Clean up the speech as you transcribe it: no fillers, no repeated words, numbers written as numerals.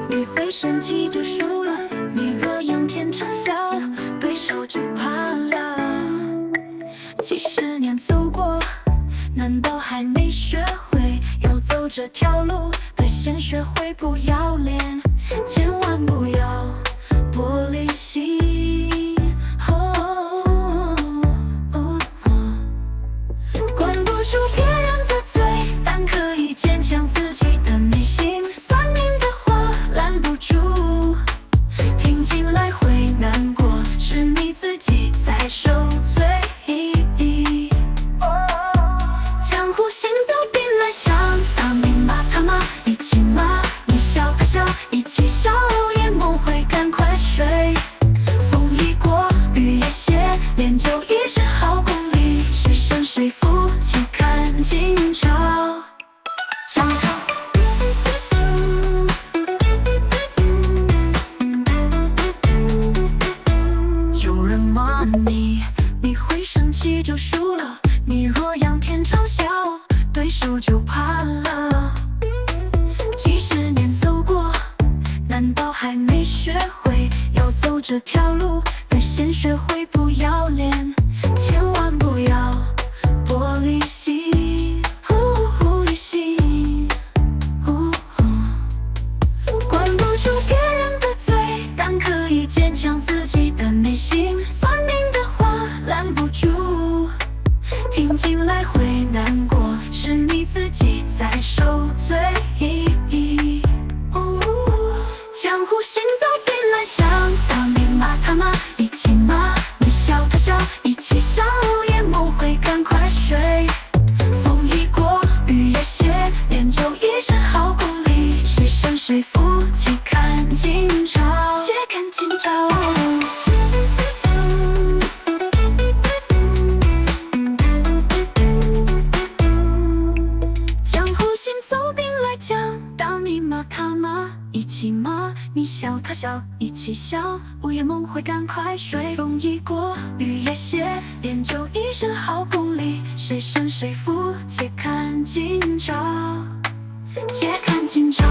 你会生气就输了，你若仰天长啸，对手就怕了。几十年走过，难道还没学会要走这条路？得先学会不要脸，千万不要玻璃心。管不住别人的嘴，但可以坚强自己的内心。算命的话拦不住，听进来会难过，是你自己在受罪。江湖行走兵来将，当你骂他骂，一起骂；你笑他笑，一起笑。夜梦回赶快睡，风一过，雨也歇，练就一身好功力，谁胜谁负，且看今朝。有人骂你，你会生气就输了，你若仰天长啸，对手就怕了。几十年走过，难道还没学会要走这条路？得先学会不要脸，千万不要玻璃心。管不住别人的嘴，但可以坚强自己的内心。算命的话拦不住，听进来会难过，是你自己在受罪。江湖行走兵来将，当你骂他骂，一起骂；你笑他笑，一起笑。夜梦回赶快睡，风一过，雨也歇，练就一身好功力，谁胜谁负，且看今朝。且看今朝。江湖行走兵来将，当你骂他骂，一起骂；你笑他笑，一起笑。午夜梦回赶快睡，风一过，雨也歇，练就一身好功力，谁胜谁负，且看今朝。且看今朝。